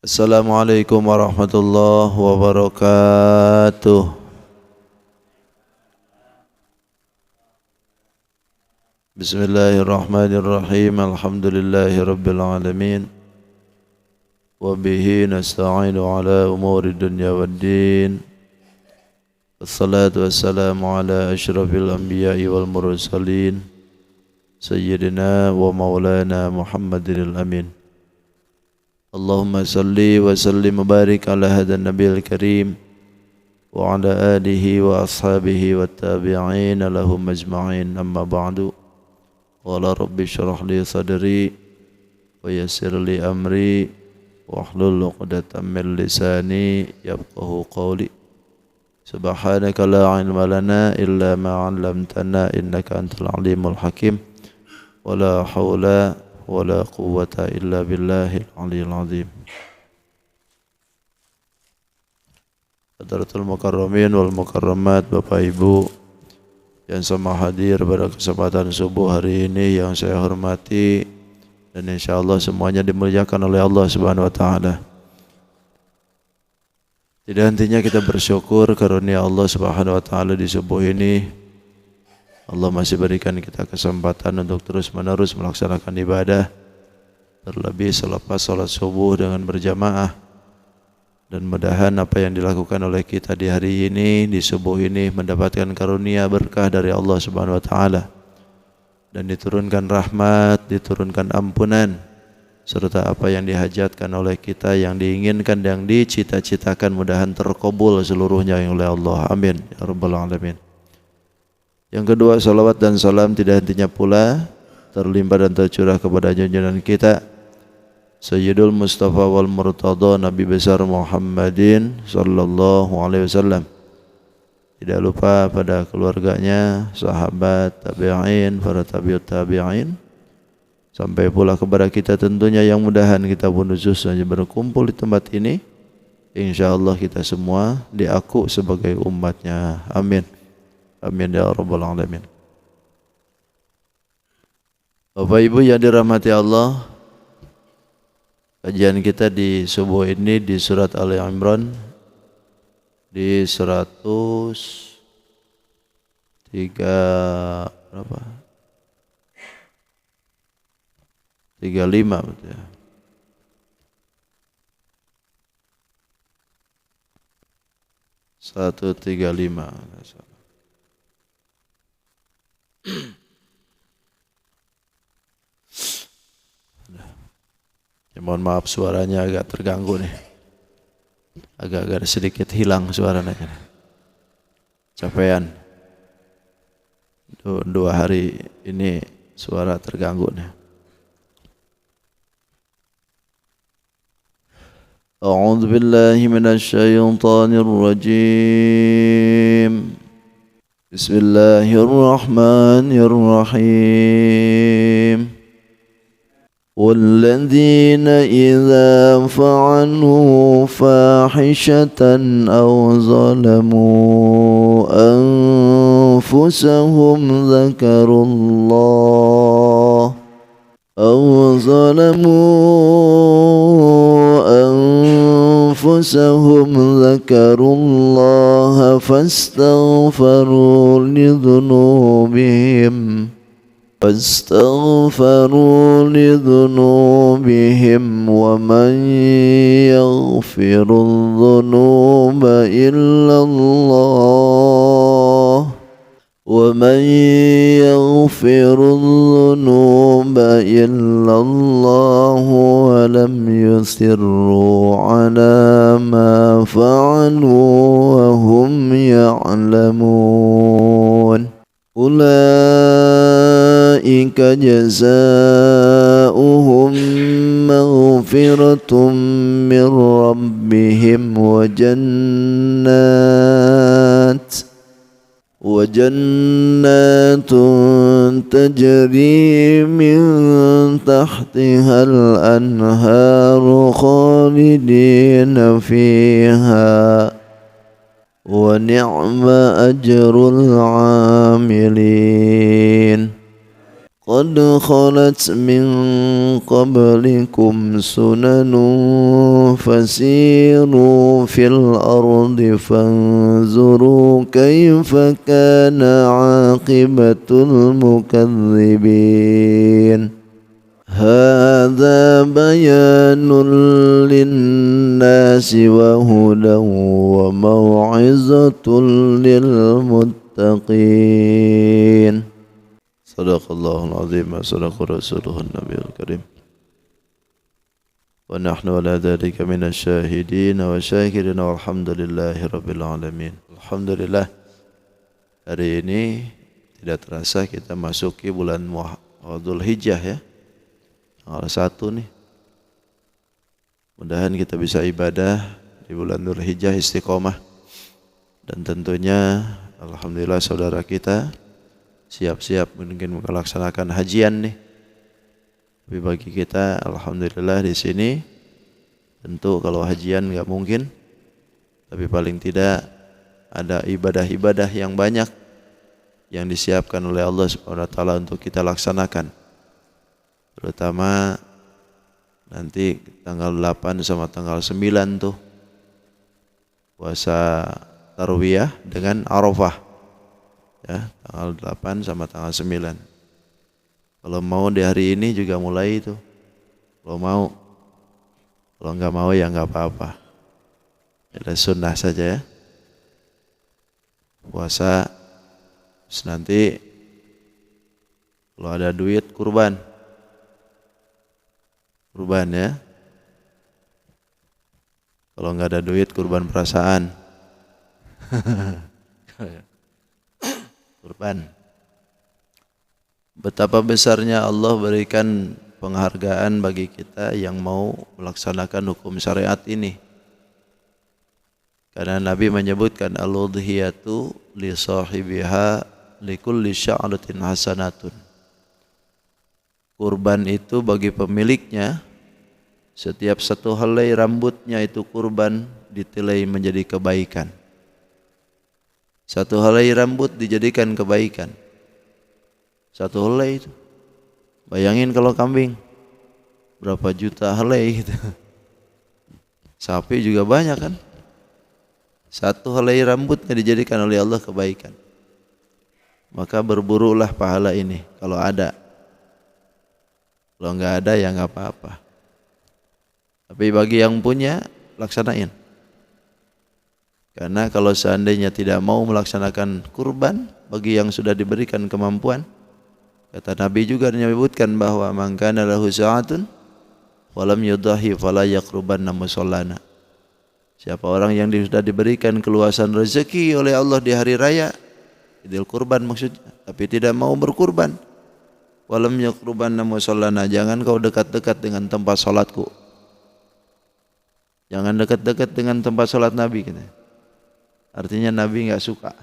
Assalamualaikum warahmatullahi wabarakatuh. Bismillahirrahmanirrahim. Alhamdulillahi rabbil alamin. Wa bihi nasta'inu ala umuri dunya waddin. Wassalatu wassalamu ala asyrafil anbiya'i wal mursalin, Sayyidina wa maulana Muhammadin al-amin. Allahumma salli wa sallim mubarik ala hadan nabiyil karim wa ala alihi wa ashabihi wa tabi'in lahum ajma'in, amma ba'du. Qala rabbi syrah li sadri wa yassir li amri wa hlul 'uqdatam min lisani yafqahu qawli. Subhanaka la ilma lana illa ma 'allamtana innaka antal alimul hakim. Wala haula wala quwwata illa billahil aliyil azim. Hadratul mukarramin wal mukarramat, Bapak Ibu yang sama hadir pada kesempatan subuh hari ini yang saya hormati dan insyaallah semuanya dimuliakan oleh Allah Subhanahu wa taala. Tidak hentinya kita bersyukur karunia Allah Subhanahu wa taala di subuh ini. Allah masih berikan kita kesempatan untuk terus-menerus melaksanakan ibadah, terlebih selepas salat subuh dengan berjamaah. Dan mudah-mudahan apa yang dilakukan oleh kita di hari ini, di subuh ini, mendapatkan karunia berkah dari Allah Subhanahu wa taala, dan diturunkan rahmat, diturunkan ampunan, serta apa yang dihajatkan oleh kita, yang diinginkan, yang dicita-citakan, mudah-mudahan terkabul seluruhnya oleh Allah. Amin ya rabbal alamin. Yang kedua, salawat dan salam tidak hentinya pula terlimpah dan tercurah kepada junjungan kita Sayyidul Mustafa wal Murtada, Nabi besar Muhammadin sallallahu alaihi wasallam. Tidak lupa pada keluarganya, sahabat, tabi'in, para tabi'ut tabi'in, sampai pula kepada kita tentunya, yang mudahan kita pun khususnya berkumpul di tempat ini, insyaallah kita semua diaku sebagai umatnya. Amin. Amin ya rabbal alamin. Bapak Ibu yang dirahmati Allah, kajian kita di subuh ini di surat Ali Imran di 103 berapa? 35 betul ya. 135. Ya, mohon maaf suaranya agak terganggu nih, agak sedikit hilang suaranya, capean. Dua hari ini suara terganggu nih. A'udzu billahi minasy syaithanir rajim. Bismillahirrahmanirrahim. وَالَّذِينَ إِذَا فَعَلُوا فَاحِشَةً أَوْ ظَلَمُوا أَنفُسَهُمْ ذَكَرُوا اللَّهَ فَاسْتَغْفَرُوا لذنوبهم ومن يغفر الذنوب إلا الله ولم يصروا على ما فعلوا وهم يعلمون أولئك جزاؤهم مغفرة من ربهم وجنات تجري من تحتها الأنهار خالدين فيها ونعم أجر العاملين. قد خلت من قبلكم سنن فسيروا في الأرض فانظروا كيف كان عاقبة المكذبين هذا بيان للناس وهدى وموعظة للمتقين صدق الله العظيم وصدق رسوله النبي الكريم ونحن على ذلك من الشاهدين والشاكرين والحمد لله رب العالمين. Alhamdulillah, hari ini tidak terasa kita masuki bulan Dzul Hijjah ya, tanggal 1 nih. Mudah-mudahan kita bisa ibadah di bulan Dzul Hijjah istiqomah, dan tentunya alhamdulillah saudara kita siap-siap mungkin melaksanakan hajian nih. Tapi bagi kita alhamdulillah di sini tentu kalau hajian nggak mungkin, tapi paling tidak ada ibadah-ibadah yang banyak yang disiapkan oleh Allah Subhanahu wa taala untuk kita laksanakan. Terutama nanti tanggal 8 sama tanggal 9 tuh puasa Tarwiyah dengan Arafah. Ya, tanggal 8 sama tanggal 9. Kalau mau di hari ini juga mulai itu. Kalau mau. Kalau enggak mau ya enggak apa-apa. Ada sunnah saja ya. Puasa. Terus nanti kalau ada duit kurban. Kurban ya. Kalau enggak ada duit kurban perasaan. Kurban. Betapa besarnya Allah berikan penghargaan bagi kita yang mau melaksanakan hukum syariat ini. Karena Nabi menyebutkan al-udhiyatu li sahibiha li kulli sya'ratin hasanatun. Kurban itu bagi pemiliknya, setiap satu helai rambutnya itu kurban ditilai menjadi kebaikan. Satu helai rambut dijadikan kebaikan. Satu helai itu. Bayangin kalau kambing. Berapa juta helai gitu. Sapi juga banyak kan. Satu helai rambutnya dijadikan oleh Allah kebaikan. Maka berburulah pahala ini kalau ada. Kalau enggak ada ya enggak apa-apa. Tapi bagi yang punya, laksanain. Karena kalau seandainya tidak mau melaksanakan kurban bagi yang sudah diberikan kemampuan, kata Nabi juga menyebutkan bahwa man kana lahu sa'atun wa lam yudahi fala yaqrubanna musallana. Siapa orang yang sudah diberikan keluasan rezeki oleh Allah di hari raya, Idul Kurban maksudnya, tapi tidak mau berkurban, wa lam yaqrubanna musallana, jangan kau dekat-dekat dengan tempat salatku. Jangan dekat-dekat dengan tempat salat Nabi gitu. Artinya Nabi enggak suka.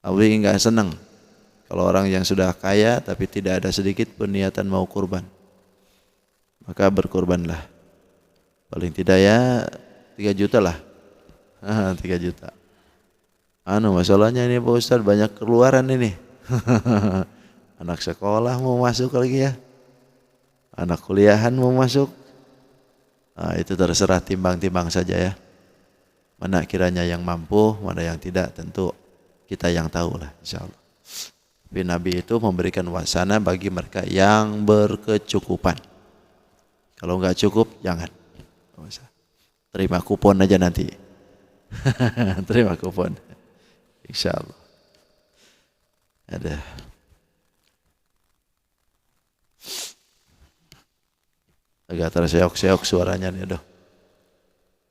Nabi enggak senang kalau orang yang sudah kaya tapi tidak ada sedikit pun niatan mau kurban. Maka berkurbanlah. Paling tidak ya 3 juta lah. 3 juta. Masalahnya ini Pak Ustaz banyak keluaran ini. Anak sekolah mau masuk lagi ya. Anak kuliahan mau masuk. Itu terserah, timbang-timbang saja ya. Mana kiranya yang mampu, mana yang tidak, tentu kita yang tahu lah insyaallah. Tapi Nabi itu memberikan wasana bagi mereka yang berkecukupan. Kalau enggak cukup, jangan. Terima kupon aja nanti. Terima kupon. Insyaallah. Ada. Agak terseok-seok suaranya nih, aduh.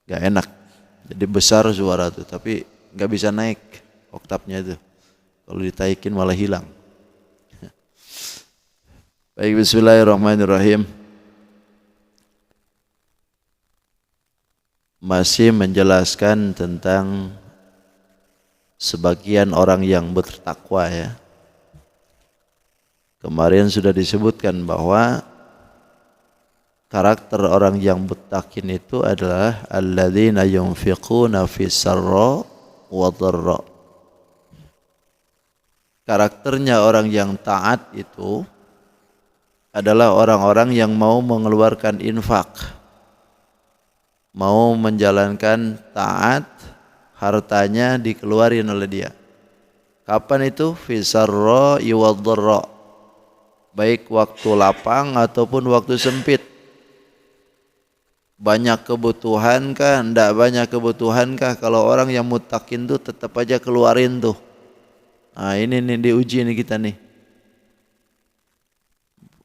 Gak enak. Jadi besar suara tuh, tapi nggak bisa naik oktapnya itu. Kalau ditaikin malah hilang. Baik, bismillahirrahmanirrahim. Masih menjelaskan tentang sebagian orang yang bertakwa ya. Kemarin sudah disebutkan bahwa karakter orang yang muttaqin itu adalah alladzina yunfiquna fis sarra wa dharra. karakternya orang yang taat itu adalah orang-orang yang mau mengeluarkan infak, mau menjalankan taat, hartanya dikeluarin oleh dia. Kapan itu? Fisarra iwadharra, baik waktu lapang ataupun waktu sempit. Banyak kebutuhan kah, enggak banyak kebutuhan kah, kalau orang yang muttaqin tuh tetap aja keluarin tuh. Nah ini nih diuji nih kita nih.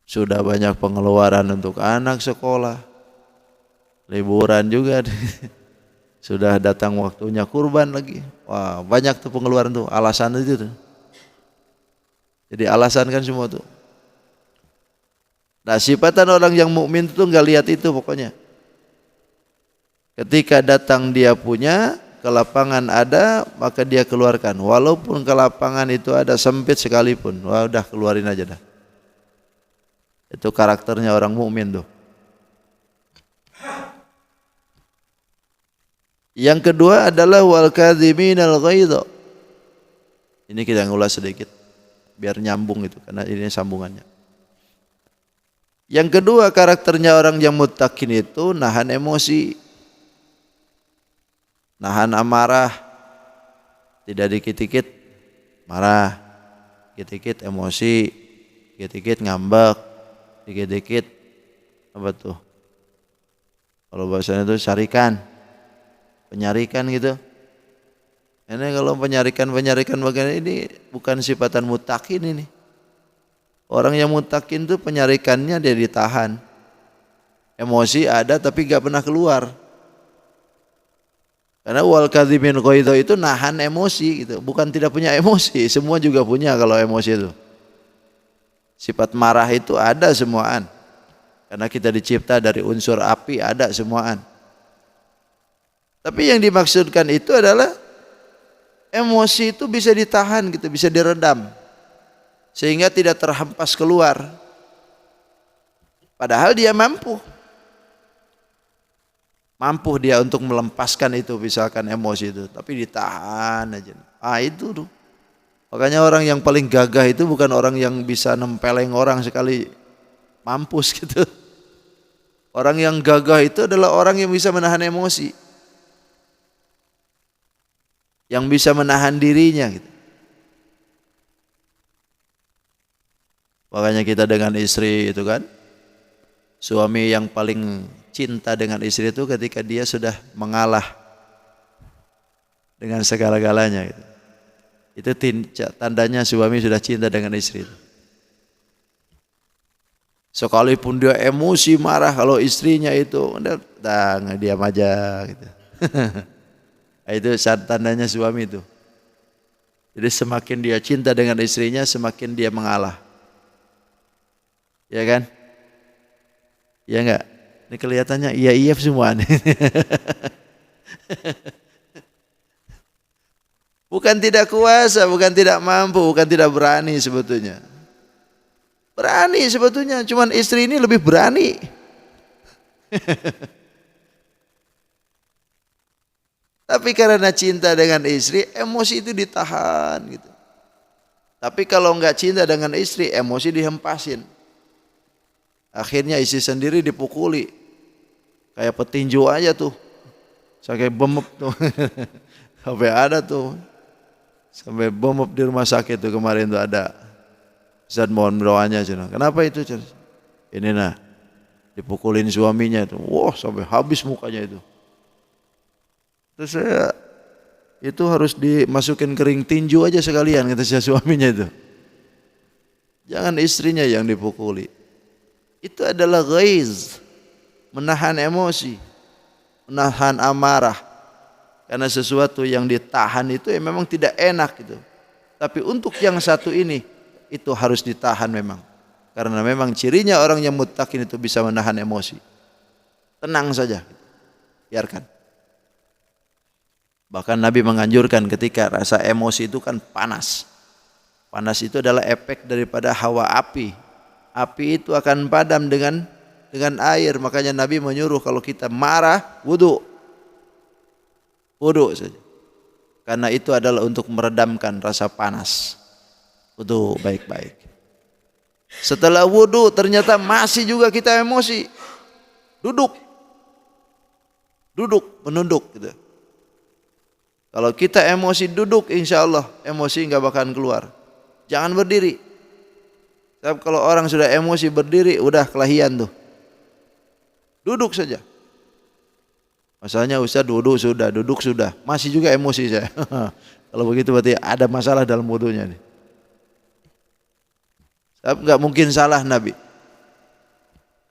Sudah banyak pengeluaran untuk anak sekolah, liburan juga. Sudah datang waktunya kurban lagi. Wah banyak tuh pengeluaran tuh, alasan itu tuh. Jadi alasan kan semua tuh. Nah sifatan orang yang mukmin itu nggak lihat itu pokoknya. Ketika datang dia punya, ke lapangan ada, maka dia keluarkan. Walaupun ke lapangan itu ada sempit sekalipun, wah udah keluarin aja dah. Itu karakternya orang mukmin tuh. Yang kedua adalah wal kadhiminal ghaidha. Ini kita ngulas sedikit biar nyambung itu, karena ini sambungannya. Yang kedua karakternya orang yang muttaqin itu nahan emosi, nahan amarah, tidak dikit-dikit marah, dikit-dikit emosi, dikit-dikit ngambek, dikit-dikit apa tuh? Kalau bahasanya itu syarikan, penyarikan gitu. Ini kalau penyarikan bagian ini bukan sifatan muttaqin ini. Orang yang muttaqin itu penyarikannya dia ditahan. Emosi ada tapi gak pernah keluar. Karena wal kadhimin ghaidha itu nahan emosi gitu, bukan tidak punya emosi, semua juga punya kalau emosi itu. Sifat marah itu ada semuaan. Karena kita dicipta dari unsur api, ada semuaan. Tapi yang dimaksudkan itu adalah emosi itu bisa ditahan gitu, bisa diredam. Sehingga tidak terhempas keluar. Padahal dia mampu. Mampu dia untuk melepaskan itu, misalkan emosi itu, tapi ditahan aja. Itu tuh. Makanya orang yang paling gagah itu bukan orang yang bisa nempeleng orang sekali mampus gitu. Orang yang gagah itu adalah orang yang bisa menahan emosi, yang bisa menahan dirinya gitu. Makanya kita dengan istri itu kan, suami yang paling cinta dengan istri itu ketika dia sudah mengalah dengan segala-galanya gitu. Itu tandanya suami sudah cinta dengan istri itu. Sekalipun dia emosi marah, kalau istrinya itu udah diam aja gitu. Itu tandanya suami itu. Jadi semakin dia cinta dengan istrinya, semakin dia mengalah. Ya kan? Ya enggak? Ini kelihatannya iya semua nih. Bukan tidak kuasa, bukan tidak mampu, bukan tidak berani sebetulnya. Berani sebetulnya, cuman istri ini lebih berani. Tapi karena cinta dengan istri, emosi itu ditahan gitu. Tapi kalau enggak cinta dengan istri, emosi dihempasin. Akhirnya istri sendiri dipukuli. Kayak petinju aja tuh. Sampai bemep tuh. Sampai ada tuh. Sampai bemep di rumah sakit tuh kemarin tuh ada. Ustaz mohon doanya cina. Kenapa itu cina? Ini nah. Dipukulin suaminya itu. Wah sampai habis mukanya itu. Terus saya itu harus dimasukin kering tinju aja sekalian kata saya suaminya itu. Jangan istrinya yang dipukuli. Itu adalah ghaiz, menahan emosi, menahan amarah. Karena sesuatu yang ditahan itu memang tidak enak gitu. Tapi untuk yang satu ini, itu harus ditahan memang. Karena memang cirinya orang yang muttaqin itu bisa menahan emosi. Tenang saja, biarkan. Bahkan Nabi menganjurkan ketika rasa emosi itu kan panas. Panas itu adalah efek daripada hawa api. Api itu akan padam dengan air. Makanya Nabi menyuruh kalau kita marah, wudu saja. Karena itu adalah untuk meredamkan rasa panas. Wudu baik-baik. Setelah wudu ternyata masih juga kita emosi. Duduk, menunduk gitu. Kalau kita emosi duduk, insya Allah emosi nggak bakalan keluar. Jangan berdiri. Tapi kalau orang sudah emosi berdiri, udah kelahian tuh. Duduk saja. Masalahnya Ustaz duduk sudah, masih juga emosi saya. Kalau begitu berarti ada masalah dalam wudunya nih. Tapi nggak mungkin salah Nabi.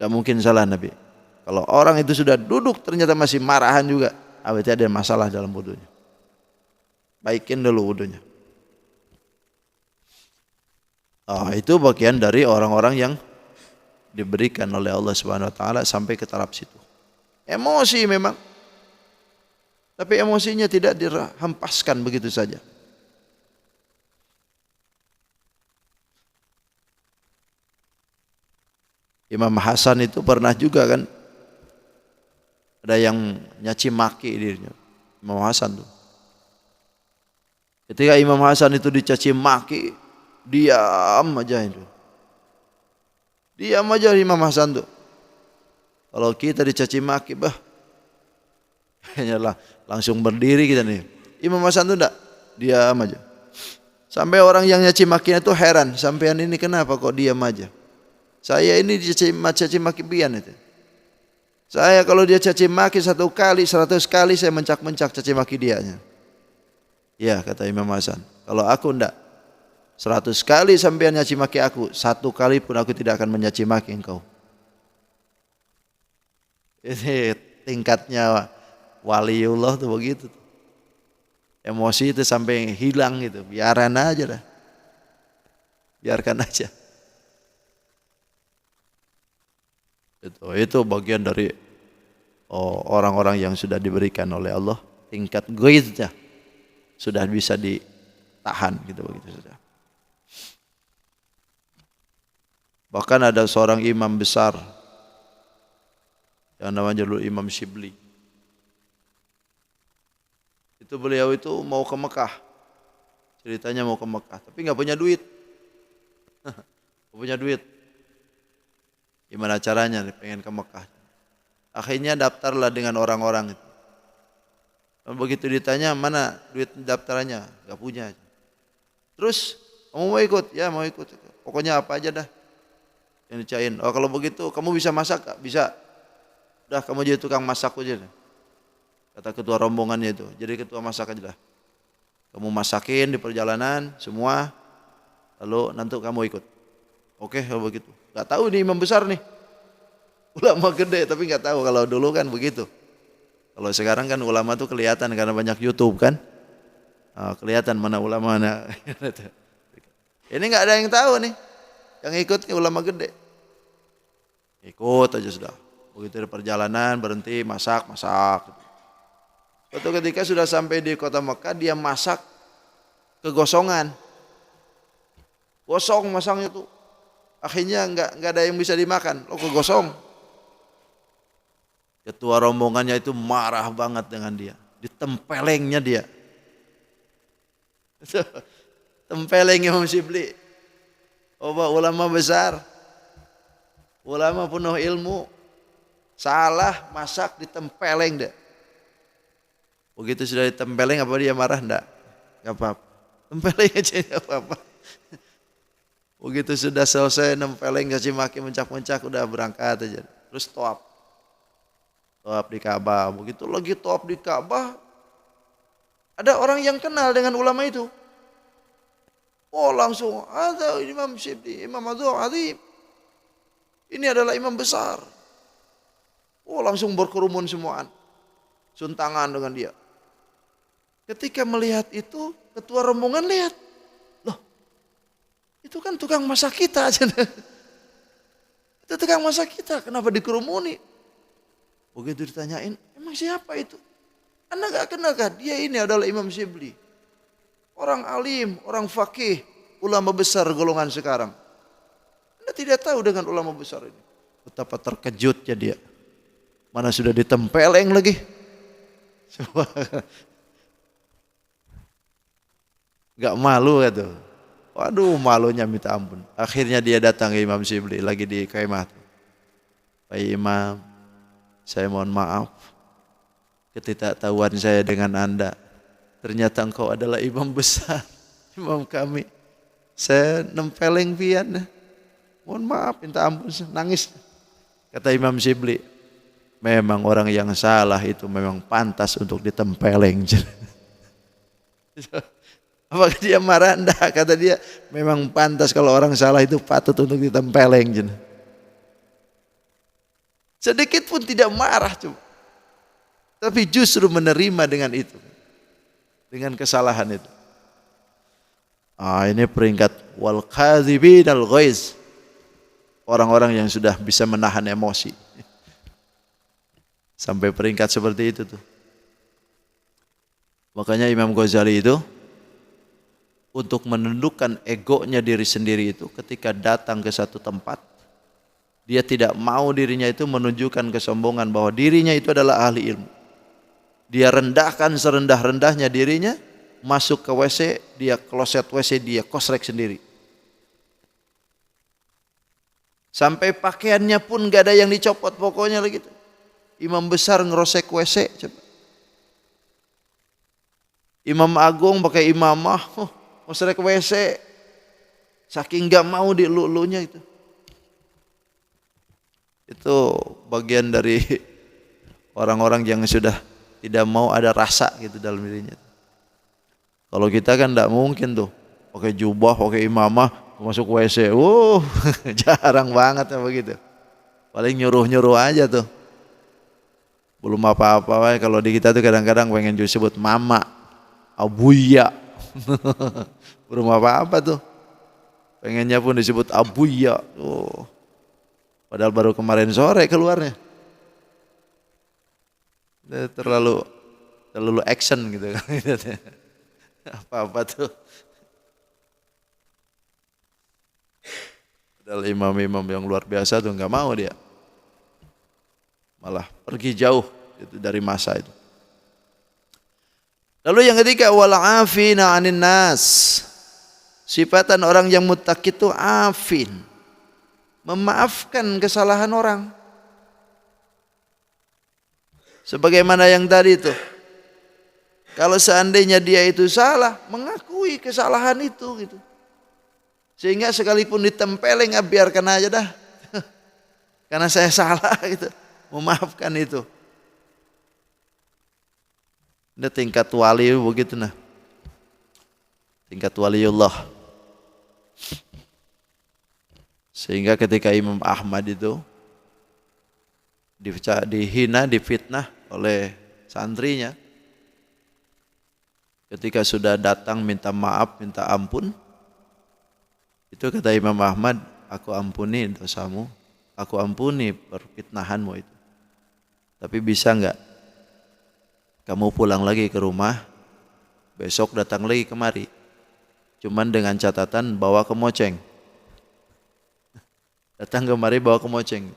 Nggak mungkin salah Nabi. Kalau orang itu sudah duduk ternyata masih marahan juga, berarti ada masalah dalam wudunya. Baikin dulu wudunya. Itu bagian dari orang-orang yang diberikan oleh Allah Subhanahu wa taala sampai ke taraf situ. Emosi memang. Tapi emosinya tidak dihempaskan begitu saja. Imam Hasan itu pernah juga kan ada yang nyaci maki dirinya. Imam Hasan tuh. Ketika Imam Hasan itu dicaci maki, diam aja itu. Diam aja Imam Hasan tuh. Kalau kita dicaci maki, kayaknya langsung berdiri kita nih. Imam Hasan tuh enggak, diam aja. Sampai orang yang nyaci makinya itu heran, sampean ini kenapa kok diam aja? Saya ini dicaci maki pian itu. Saya kalau dia caci maki 1 kali, 100 kali saya mencak-mencak caci maki dianya. Ya kata Imam Hasan, kalau aku enggak 100 kali sampean nyaci maki aku, 1 kali pun aku tidak akan menyaci maki engkau. Ini tingkatnya waliullah tuh begitu. Emosi itu sampai hilang gitu, biaran aja dah. Biarkan aja. Itu bagian dari orang-orang yang sudah diberikan oleh Allah tingkat ghaiznya sudah bisa ditahan gitu begitu saja. Bahkan ada seorang imam besar yang namanya dulu Imam Shibli. Itu beliau itu mau ke Mekah. Ceritanya mau ke Mekah, tapi nggak punya duit. Nggak punya duit. Gimana caranya nih pengen ke Mekah? Akhirnya daftarlah dengan orang-orang itu. Dan begitu ditanya mana duit daftarannya, nggak punya. Terus kamu mau ikut? Ya mau ikut. Pokoknya apa aja dah yang dicain. Oh kalau begitu kamu bisa masak? Gak? Bisa. Udah kamu jadi tukang masak aja. Kata ketua rombongannya itu. Jadi ketua masak aja dah. Kamu masakin di perjalanan semua. Lalu nanti kamu ikut. Oke kalau begitu. Gak tahu nih imam besar nih. Ulama gede tapi gak tahu kalau dulu kan begitu. Kalau sekarang kan ulama tuh kelihatan karena banyak YouTube kan. Kelihatan mana ulama mana. Ini gak ada yang tahu nih. Yang ikut ulama gede. Ikut aja sudah. Begitu di perjalanan berhenti masak. Suatu ketika sudah sampai di kota Mekah dia masak kegosongan. Gosong masaknya tuh. Akhirnya nggak ada yang bisa dimakan. Kegosong. Ketua rombongannya itu marah banget dengan dia. Ditempelengnya dia. Tempeleng Imam Shibli. Ulama besar. Ulama penuh ilmu. Salah masak ditempeleng deh. Begitu sudah ditempeleng apa dia marah? Enggak. Enggak apa-apa. Tempeleng aja enggak apa-apa. Begitu sudah selesai nempeleng caci maki mencak-mencak udah berangkat aja. Terus tawaf di Ka'bah. Begitu lagi tawaf di Ka'bah ada orang yang kenal dengan ulama itu. Langsung ada Imam Shibli, Imam Abdul Azim. Ini adalah imam besar. Langsung berkerumun semuaan. Suntangan dengan dia. Ketika melihat itu ketua rombongan lihat. Itu kan tukang masak kita aja. Itu tukang masak kita, kenapa dikerumuni? Begitu ditanyain, emang siapa itu? Anda gak kenal kah? Dia ini adalah Imam Shibli. Orang alim, orang fakih, ulama besar golongan sekarang. Anda tidak tahu dengan ulama besar ini. Betapa terkejutnya dia. Mana sudah ditempeleng lagi. Gak malu gitu. Waduh, malunya minta ampun. Akhirnya dia datang ke Imam Syibli lagi di kemah. Pak Imam, saya mohon maaf ketidaktahuan saya dengan Anda. Ternyata engkau adalah imam besar, imam kami. Saya nempeleng pian. Mohon maaf, minta ampun, nangis. Kata Imam Syibli, memang orang yang salah itu memang pantas untuk ditempeleng. Apakah dia marah? Enggak, kata dia memang pantas kalau orang salah itu patut untuk ditempeleng. Sedikit pun tidak marah coba. Tapi justru menerima dengan itu. Dengan kesalahan itu. Ini peringkat wal kadzibin al ghaiz. Orang-orang yang sudah bisa menahan emosi. Sampai peringkat seperti itu tuh. Makanya Imam Ghazali itu untuk menundukkan egonya diri sendiri itu ketika datang ke satu tempat, dia tidak mau dirinya itu menunjukkan kesombongan bahwa dirinya itu adalah ahli ilmu. Dia rendahkan serendah-rendahnya dirinya, masuk ke WC, dia kloset WC, dia kosrek sendiri. Sampai pakaiannya pun gak ada yang dicopot, pokoknya begitu. Imam besar ngerosek WC. Coba. Imam agung pakai imamah, kosrek WC. Saking gak mau dilulunya itu. Itu bagian dari orang-orang yang sudah tidak mau ada rasa gitu dalam dirinya. Kalau kita kan tidak mungkin tuh pakai jubah, pakai imamah masuk WC. Jarang banget ya begitu. Paling nyuruh-nyuruh aja tuh. Belum apa-apa, kalau di kita tuh kadang-kadang pengen disebut mama, abuya. Belum apa-apa tuh. Pengennya pun disebut abuya. Padahal baru kemarin sore keluarnya. Terlalu action gitu kan. Apa-apa tuh. Padahal imam-imam yang luar biasa tuh nggak mau dia. Malah pergi jauh itu dari masa itu. Lalu yang ketiga wal afina 'anin nas. Sifatan orang yang muttaqi itu afin. Memaafkan kesalahan orang. Sebagaimana yang tadi itu. Kalau seandainya dia itu salah, mengakui kesalahan itu gitu. Sehingga sekalipun ditempeleng, biarkan aja dah. Karena saya salah gitu. Memaafkan itu. Ini tingkat wali begitu nah. Tingkat waliullah. Sehingga ketika Imam Ahmad itu dihina, difitnah oleh santrinya. Ketika sudah datang minta maaf, minta ampun. Itu kata Imam Ahmad, aku ampuni dosamu. Aku ampuni perfitnahanmu itu. Tapi bisa enggak kamu pulang lagi ke rumah, besok datang lagi kemari. Cuman dengan catatan bawa kemoceng. Datang kemari bawa kemoceng.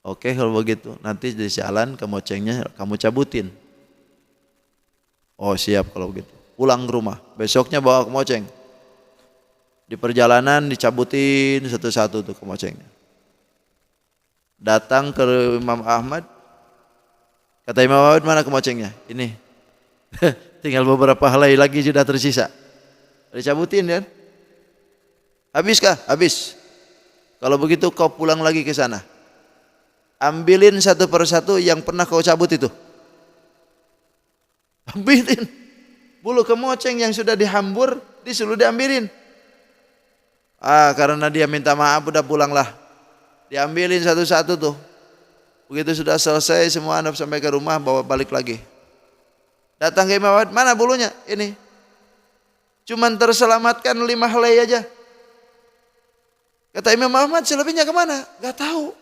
Oke kalau begitu, nanti di jalan kemocengnya kamu cabutin. Oh siap kalau begitu. Pulang ke rumah, besoknya bawa kemoceng. Di perjalanan dicabutin satu-satu tuh kemocengnya. Datang ke Imam Ahmad, kata Imam Ahmad, mana kemocengnya? Ini. Tinggal beberapa helai lagi sudah tersisa. Dicabutin kan? Habiskah? Habis. Kalau begitu kau pulang lagi ke sana. Ambilin satu persatu yang pernah kau cabut itu. Ambilin. Bulu kemoceng yang sudah dihambur disuruh diambilin. Karena dia minta maaf udah pulanglah. Diambilin satu-satu tuh. Begitu sudah selesai semua anak sampai ke rumah bawa balik lagi. Datang ke Imam Ahmad, mana bulunya? Ini. Cuman terselamatkan 5 helai aja. Kata Imam Ahmad, selebihnya kemana? Gak tahu.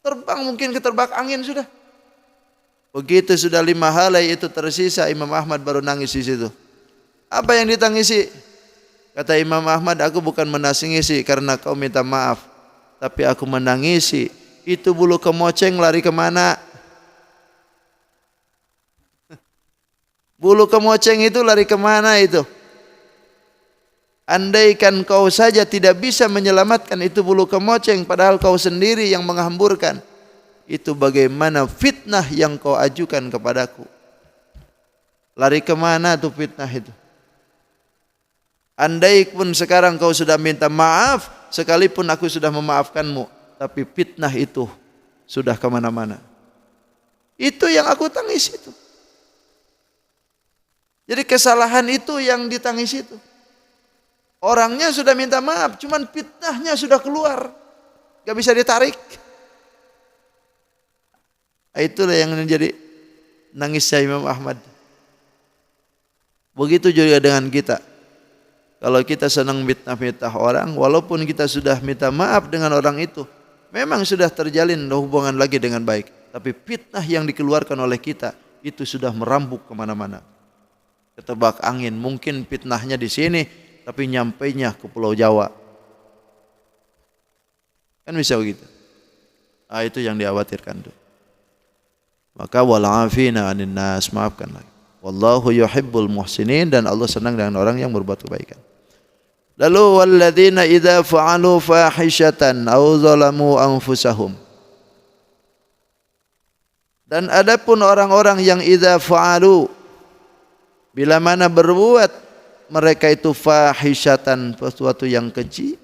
Terbang mungkin keterbak angin sudah. Begitu sudah 5 helai itu tersisa, Imam Ahmad baru nangis di situ. Apa yang ditangisi? Kata Imam Ahmad, aku bukan menangisi karena kau minta maaf, tapi aku menangisi itu bulu kemoceng lari kemana? Bulu kemoceng itu lari kemana itu? Andaikan kau saja tidak bisa menyelamatkan itu bulu kemoceng, padahal kau sendiri yang menghamburkan, itu bagaimana fitnah yang kau ajukan kepadaku? Lari kemana tuh fitnah itu? Andai pun sekarang kau sudah minta maaf, sekalipun aku sudah memaafkanmu, tapi fitnah itu sudah kemana-mana. Itu yang aku tangis itu. Jadi kesalahan itu yang ditangis itu. Orangnya sudah minta maaf, cuman fitnahnya sudah keluar, gak bisa ditarik. Itulah yang menjadi nangisnya Imam Ahmad. Begitu juga dengan kita. Kalau kita senang fitnah-fitnah orang, walaupun kita sudah minta maaf dengan orang itu, memang sudah terjalin hubungan lagi dengan baik, tapi fitnah yang dikeluarkan oleh kita itu sudah merambuk kemana-mana. Ketebak angin, mungkin fitnahnya di sini, tapi nyampainya ke Pulau Jawa. Kan bisa begitu. Itu yang dikhawatirkan tuh. Maka wal'afina 'anil nas, maafkan lagi. Wallahu yuhibbul muhsinin, dan Allah senang dengan orang yang berbuat kebaikan. Lalu walladzina idza fa'alu fahishatan aw zalamu anfusahum. Dan adapun orang-orang yang idza fa'alu, bila mana berbuat mereka itu fahishatan, sesuatu yang keji,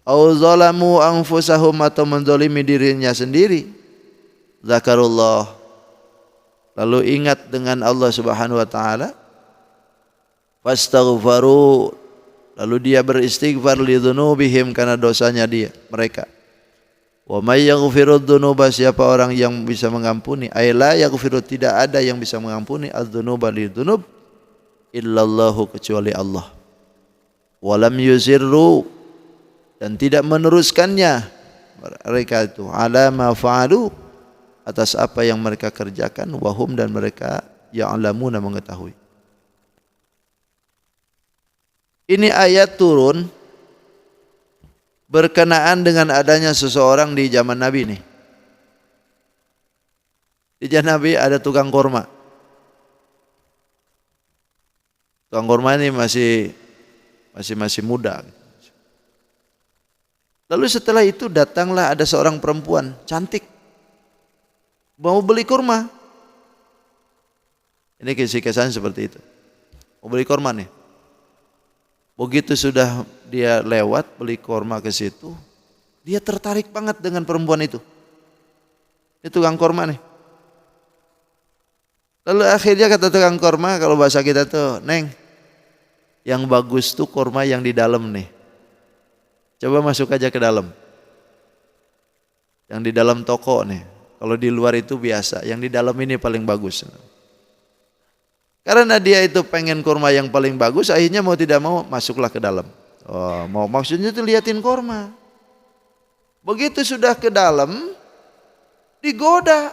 au zalamu anfusahum, atau menzalimi dirinya sendiri, zakarullah, lalu ingat dengan Allah Subhanahu wa taala, fastaghfaru, lalu dia beristighfar li dzunubihim, karena dosanya mereka. Wa may yaghfirud dzunuba, siapa orang yang bisa mengampuni, ay la yaghfiru, tidak ada yang bisa mengampuni adz-dzunuba li dzunub illallahu, kecuali Allah. Walam yusirru, dan tidak meneruskannya mereka itu, ala ma fa'alu, atas apa yang mereka kerjakan, wahum, dan mereka ya'lamuna, mengetahui. Ini ayat turun berkenaan dengan adanya seseorang di zaman Nabi nih. Di zaman Nabi ada tukang kurma. Tukang kurma ini masih muda. Lalu setelah itu datanglah ada seorang perempuan cantik, mau beli kurma. Ini kisah-kisahnya seperti itu. Mau beli kurma nih. Begitu sudah dia lewat beli kurma ke situ, dia tertarik banget dengan perempuan itu. Ini tukang kurma nih. Lalu akhirnya kata tukang kurma, kalau bahasa kita tuh, Neng, yang bagus tuh kurma yang di dalam nih. Coba masuk aja ke dalam. Yang di dalam toko nih. Kalau di luar itu biasa, yang di dalam ini paling bagus. Karena dia itu pengen kurma yang paling bagus, akhirnya mau tidak mau masuklah ke dalam. Maksudnya itu liatin kurma. Begitu sudah ke dalam, digoda.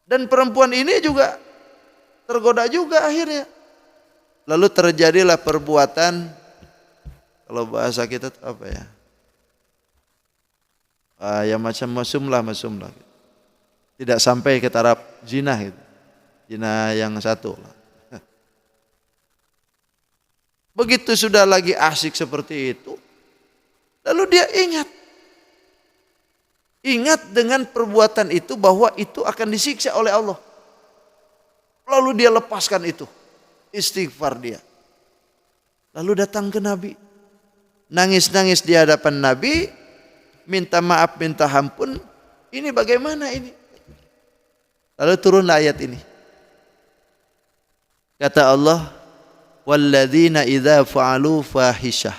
Dan perempuan ini juga tergoda juga akhirnya. Lalu terjadilah perbuatan, kalau bahasa kita itu apa ya? Ya macam mesum lah. Tidak sampai ke taraf zina gitu. Zina yang satu lah. Begitu sudah lagi asik seperti itu, lalu dia ingat dengan perbuatan itu, bahwa itu akan disiksa oleh Allah. Lalu dia lepaskan itu, istighfar dia. Lalu datang ke Nabi, nangis-nangis di hadapan Nabi, minta maaf, minta ampun. Ini bagaimana ini? Lalu turun ayat ini. Kata Allah, walladzina idza fa'alu fahishah.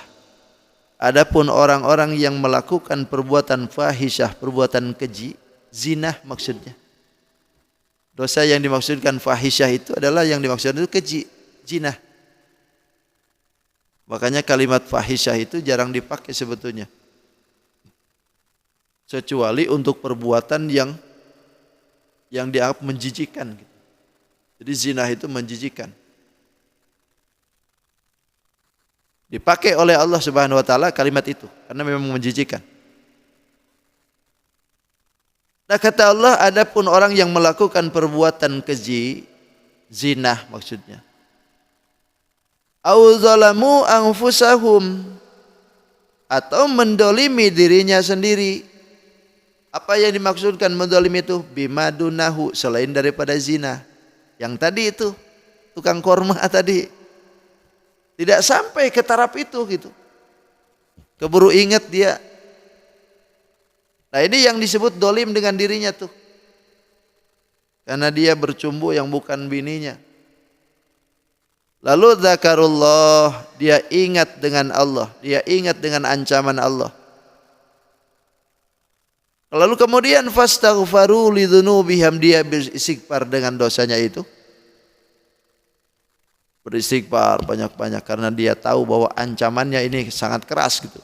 Adapun orang-orang yang melakukan perbuatan fahisyah, perbuatan keji, zina maksudnya. Dosa yang dimaksudkan fahisyah itu adalah yang dimaksudkan itu keji, zina. Makanya kalimat fahisyah itu jarang dipakai sebetulnya. Kecuali untuk perbuatan yang dianggap menjijikan. Jadi zina itu menjijikan. Dipakai oleh Allah Subhanahu wa taala kalimat itu karena memang menjijikan. Nah, kata Allah, adapun orang yang melakukan perbuatan keji, zina maksudnya, au zalamu anfusahum, atau mendolimi dirinya sendiri. Apa yang dimaksudkan mendolimi itu? Bimadunahu, selain daripada zina. Yang tadi itu tukang korma tadi tidak sampai ke taraf itu gitu. Keburu ingat dia. Nah ini yang disebut dolim dengan dirinya tuh. Karena dia bercumbu yang bukan bininya. Lalu zakarullah, dia ingat dengan Allah, dia ingat dengan ancaman Allah. Lalu kemudian fastaghfaru lidzunubihim, dia beristighfar dengan dosanya itu. Beristighfar banyak-banyak karena dia tahu bahwa ancamannya ini sangat keras gitu.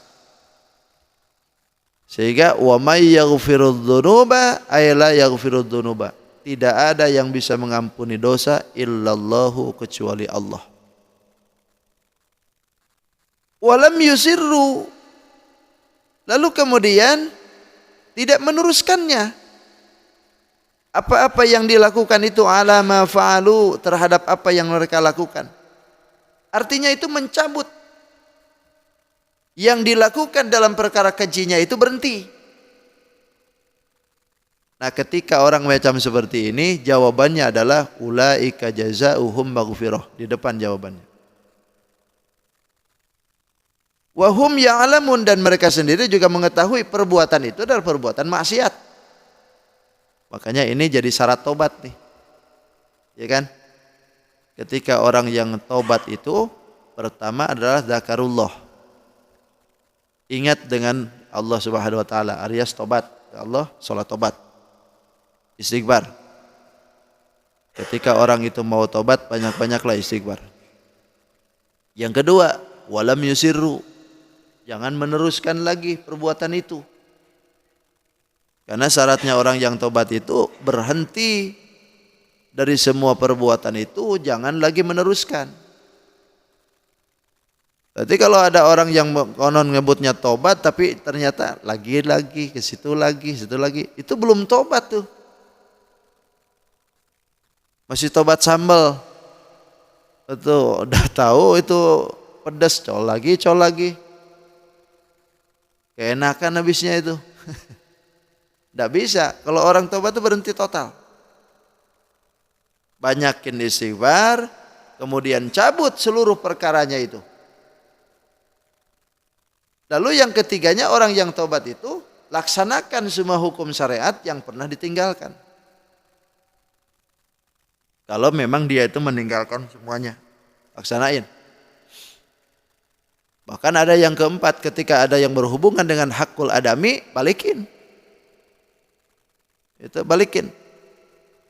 Sehingga wa may yaghfirudz dzunuba ay la yaghfirudz dzunuba. Tidak ada yang bisa mengampuni dosa illallahu, kecuali Allah. Walam yusirru, lalu kemudian tidak meneruskannya. Apa-apa yang dilakukan itu ala ma fa'alu, terhadap apa yang mereka lakukan. Artinya itu mencabut. Yang dilakukan dalam perkara kejinya itu berhenti. Nah ketika orang macam seperti ini, jawabannya adalah ulaika jazaohum maghfirah. Di depan jawabannya. Wahum ya'lamun, dan mereka sendiri juga mengetahui perbuatan itu adalah perbuatan maksiat. Makanya ini jadi syarat tobat nih. Ya kan? Ketika orang yang tobat itu pertama adalah zakarullah. Ingat dengan Allah Subhanahu wa taala, alias tobat. Allah, salat tobat. Istighfar. Ketika orang itu mau tobat, banyak-banyaklah istighfar. Yang kedua, walam yusirru. Jangan meneruskan lagi perbuatan itu. Karena syaratnya orang yang tobat itu berhenti dari semua perbuatan itu, jangan lagi meneruskan. Berarti kalau ada orang yang konon nyebutnya tobat tapi ternyata lagi ke situ lagi, itu belum tobat tuh. Masih tobat sambal. Itu udah tahu itu pedas, col lagi. Keenakan habisnya itu. Tidak bisa. Kalau orang tobat itu berhenti total. Banyakin istighfar, kemudian cabut seluruh perkaranya itu. Lalu yang ketiganya, orang yang tobat itu laksanakan semua hukum syariat yang pernah ditinggalkan. Kalau memang dia itu meninggalkan semuanya, laksanain. Bahkan ada yang keempat, ketika ada yang berhubungan dengan hakul adami, balikin. Itu balikin.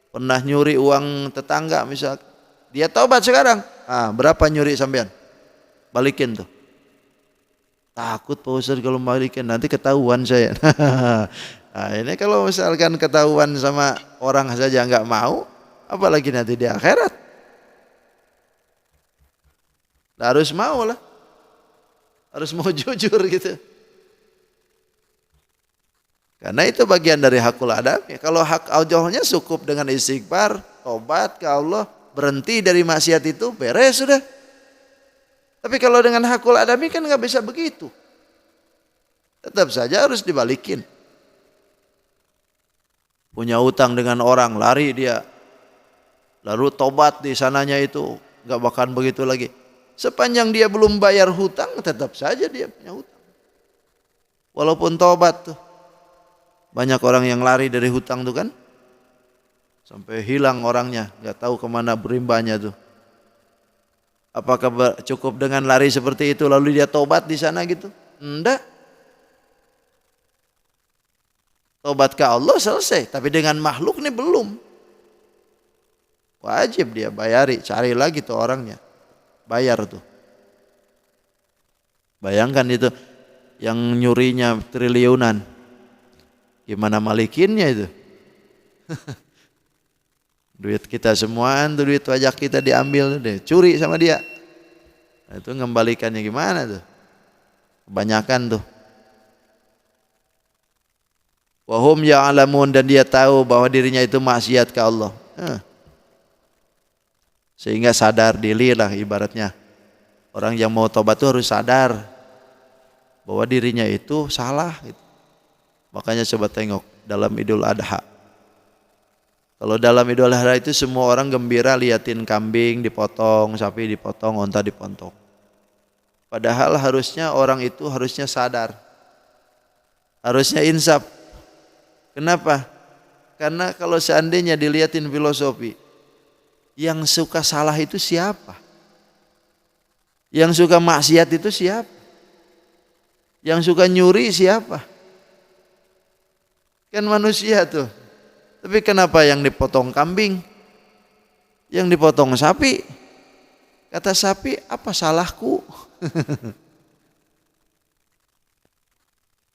Pernah nyuri uang tetangga misal, dia taubat sekarang. Berapa nyuri sampean? Balikin tuh. Takut Pak Ustaz kalau balikin, nanti ketahuan saya. Nah, ini kalau misalkan ketahuan sama orang saja nggak mau, apalagi nanti di akhirat. Harus mau lah. Harus mau jujur gitu. Karena itu bagian dari hakul adami. Kalau hak Allahnya cukup dengan istighfar, tobat ke Allah, berhenti dari maksiat itu, beres sudah. Tapi kalau dengan hakul adami kan nggak bisa begitu. Tetap saja harus dibalikin. Punya utang dengan orang, lari dia. Lalu tobat di sananya itu, nggak bakalan begitu lagi. Sepanjang dia belum bayar hutang, tetap saja dia punya hutang. Walaupun tobat tuh. Banyak orang yang lari dari hutang tuh kan. Sampai hilang orangnya, nggak tahu kemana berimbanya tuh. Apakah cukup dengan lari seperti itu lalu dia tobat di sana gitu? Enggak. Tobat ke Allah selesai, tapi dengan makhluk nih belum. Wajib dia bayari, cari lagi tuh orangnya. Bayar tuh. Bayangkan itu yang nyurinya triliunan. Gimana malikinnya itu? Duit kita semuaan tuh, duit pajak kita diambil deh, curi sama dia. Nah, itu ngembalikannya gimana tuh? Kebanyakan tuh. Wahum ya'lamun, dan dia tahu bahwa dirinya itu maksiat ke Allah. Sehingga sadar diri lah ibaratnya. Orang yang mau tobat itu harus sadar bahwa dirinya itu salah gitu. Makanya coba tengok dalam Idul Adha. Kalau dalam Idul Adha itu semua orang gembira liatin kambing dipotong, sapi dipotong, onta dipotong. Padahal harusnya orang itu harusnya sadar. Harusnya insaf. Kenapa? Karena kalau seandainya diliatin filosofi, yang suka salah itu siapa? Yang suka maksiat itu siapa? Yang suka nyuri siapa? Kan manusia tuh. Tapi kenapa yang dipotong kambing? Yang dipotong sapi? Kata sapi, apa salahku?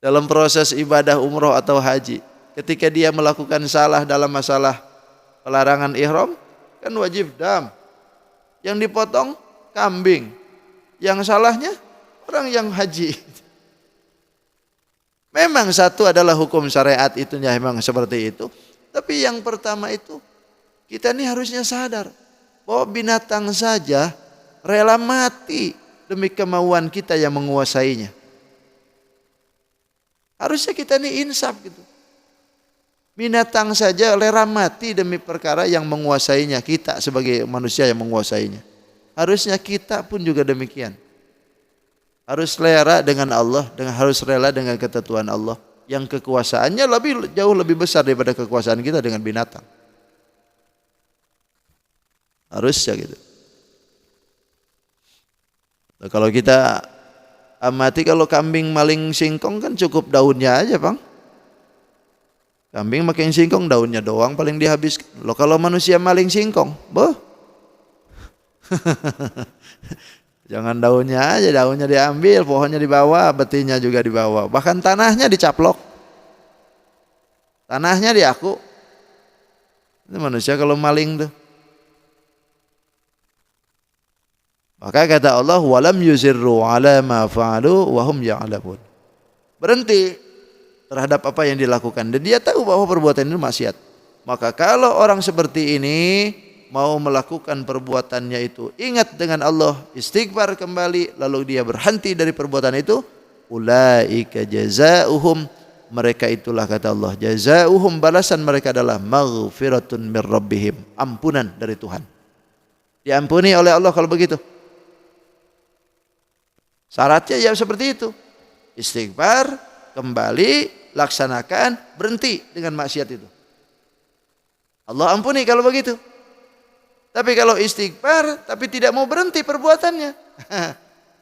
Dalam proses ibadah umroh atau haji, ketika dia melakukan salah dalam masalah pelarangan ihram, kan wajib dam. Yang dipotong kambing. Yang salahnya orang yang haji. Memang satu adalah hukum syariat itunya memang seperti itu. Tapi yang pertama itu kita ini harusnya sadar bahwa binatang saja rela mati demi kemauan kita yang menguasainya. Harusnya kita ini insaf gitu. Binatang saja rela mati demi perkara yang menguasainya, kita sebagai manusia yang menguasainya. Harusnya kita pun juga demikian. Harus rela dengan Allah, harus rela dengan ketentuan Allah yang kekuasaannya jauh lebih besar daripada kekuasaan kita dengan binatang. Harusnya gitu. Nah, kalau kita amati, kalau kambing maling singkong kan cukup daunnya aja, Bang. Kambing makin singkong daunnya doang paling dihabiskan. Loh, kalau manusia maling singkong, boh. Jangan daunnya aja, daunnya diambil, pohonnya dibawa, betingnya juga dibawa. Bahkan tanahnya dicaplok. Tanahnya diaku. Ini manusia kalau maling tuh. Maka kata Allah, walam yuzirru ala ma fa'alu wa hum ya'lamun. Berhenti terhadap apa yang dilakukan dan dia tahu bahwa perbuatan itu maksiat. Maka kalau orang seperti ini mau melakukan perbuatannya itu, ingat dengan Allah, istighfar kembali, lalu dia berhenti dari perbuatan itu, ulaika jazaohum, mereka itulah kata Allah, jazaohum, balasan mereka adalah maghfiratun mir rabbihim, ampunan dari Tuhan. Diampuni oleh Allah kalau begitu. Syaratnya ya seperti itu. Istighfar, kembali, laksanakan, berhenti dengan maksiat itu. Allah ampuni kalau begitu. Tapi kalau istighfar tapi tidak mau berhenti perbuatannya,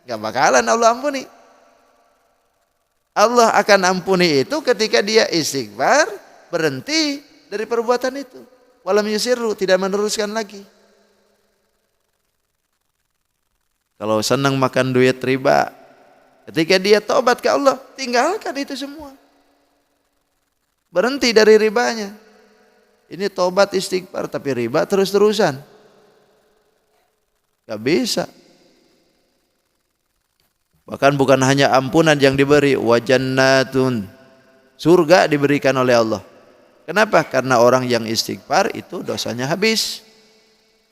gak bakalan Allah ampuni. Allah akan ampuni itu ketika dia istighfar, berhenti dari perbuatan itu. Walam yusirru, tidak meneruskan lagi. Kalau senang makan duit riba, ketika dia tobat ke Allah, tinggalkan itu semua. Berhenti dari ribanya. Ini tobat istighfar tapi riba terus-terusan. Gak bisa. Bahkan bukan hanya ampunan yang diberi, wa jannatun, surga diberikan oleh Allah. Kenapa? Karena orang yang istighfar itu dosanya habis.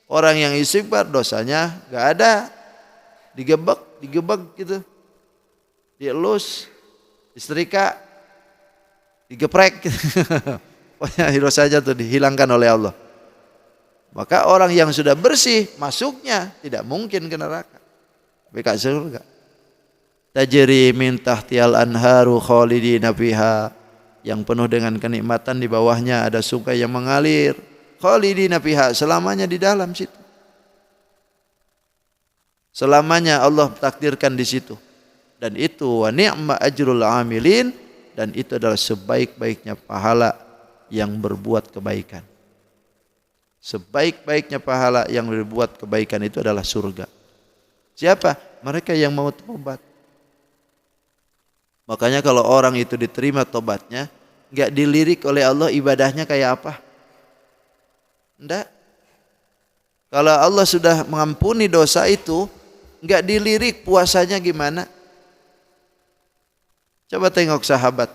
Orang yang istighfar dosanya gak ada. Digebek gitu. Dielus, disetrika, digeprek gitu. Pokoknya dosa saja tuh dihilangkan oleh Allah. Maka orang yang sudah bersih masuknya tidak mungkin ke neraka, tapi ke surga. Tajri min tahtiyal anharu khalidina fiha, yang penuh dengan kenikmatan, di bawahnya ada sungai yang mengalir. Khalidina fiha, selamanya di dalam situ. Selamanya Allah takdirkan di situ. Dan itu wa ni'ma ajrul amilin, dan itu adalah sebaik-baiknya pahala yang berbuat kebaikan. Sebaik-baiknya pahala yang berbuat kebaikan itu adalah surga. Siapa? Mereka yang mau tobat. Makanya kalau orang itu diterima tobatnya, enggak dilirik oleh Allah ibadahnya kayak apa? Enggak. Kalau Allah sudah mengampuni dosa itu, enggak dilirik puasanya gimana. Coba tengok sahabat.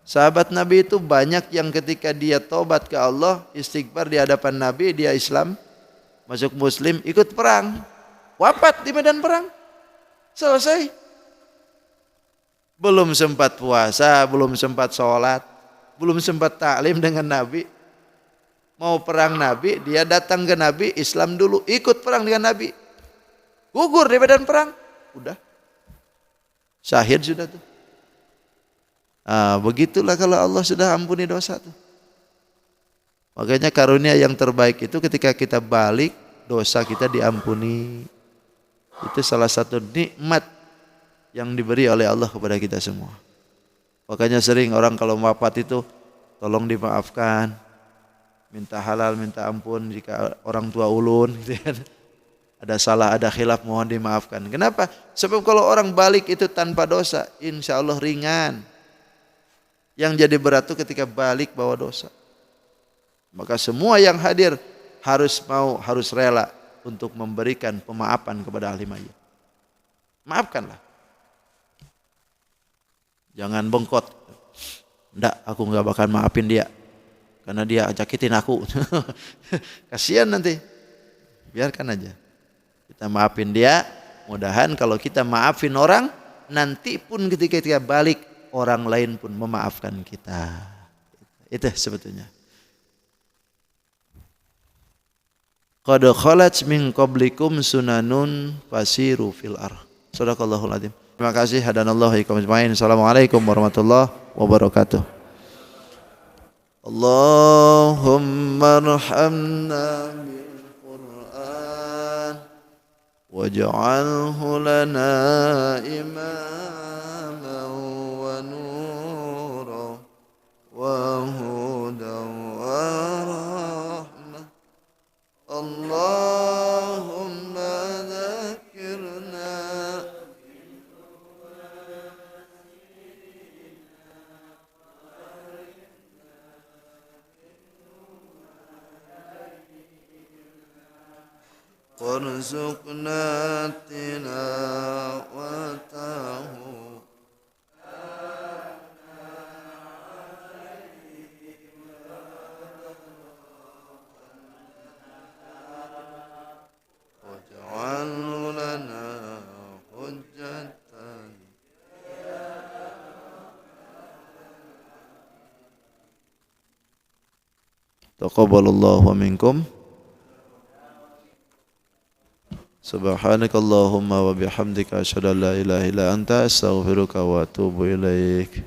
Sahabat Nabi itu banyak yang ketika dia tobat ke Allah, istighfar di hadapan Nabi, dia Islam, masuk Muslim, ikut perang. wafat di medan perang. Selesai. Belum sempat puasa, belum sempat sholat, belum sempat taklim dengan Nabi. Mau perang Nabi, dia datang ke Nabi, Islam dulu, ikut perang dengan Nabi. Gugur di medan perang. Udah. Syahid sudah tuh. Begitulah kalau Allah sudah ampuni dosa tuh. Makanya karunia yang terbaik itu ketika kita balik, dosa kita diampuni. Itu salah satu nikmat yang diberi oleh Allah kepada kita semua. Makanya sering orang kalau wafat itu tolong dimaafkan, minta halal, minta ampun jika orang tua ulun gitu kan. Ada salah, ada khilaf, mohon dimaafkan. Kenapa? Sebab kalau orang balik itu tanpa dosa, insya Allah ringan. Yang jadi berat itu ketika balik bawa dosa. Maka semua yang hadir harus rela untuk memberikan pemaafan kepada ahli mayit. Maafkanlah. Jangan bengkot. Enggak, aku enggak bakal maafin dia. Karena dia jakitin aku. Kasihan nanti. Biarkan aja. Kita maafin dia. Mudahan kalau kita maafin orang, nanti pun ketika kita balik, orang lain pun memaafkan kita. Itu sebetulnya. Qad khalat min qablikum sunanun fasiru fil ardh. Shadaqallahul adzim. Terima kasih hadanallahu ikum ajmain. Assalamualaikum warahmatullahi wabarakatuh. Allahumma arhamna bil Qur'an waj'alhu lana imaman wa nuran wa hudan wa rahmah. Allahumma dzakirna warzuqna tilawatahu waj'alhu lana hujjatan. Taqabbalallahu minkum. Subhanakallahumma wa bihamdika asyhadu an la ilaha illa anta astaghfiruka wa atubu ilaik.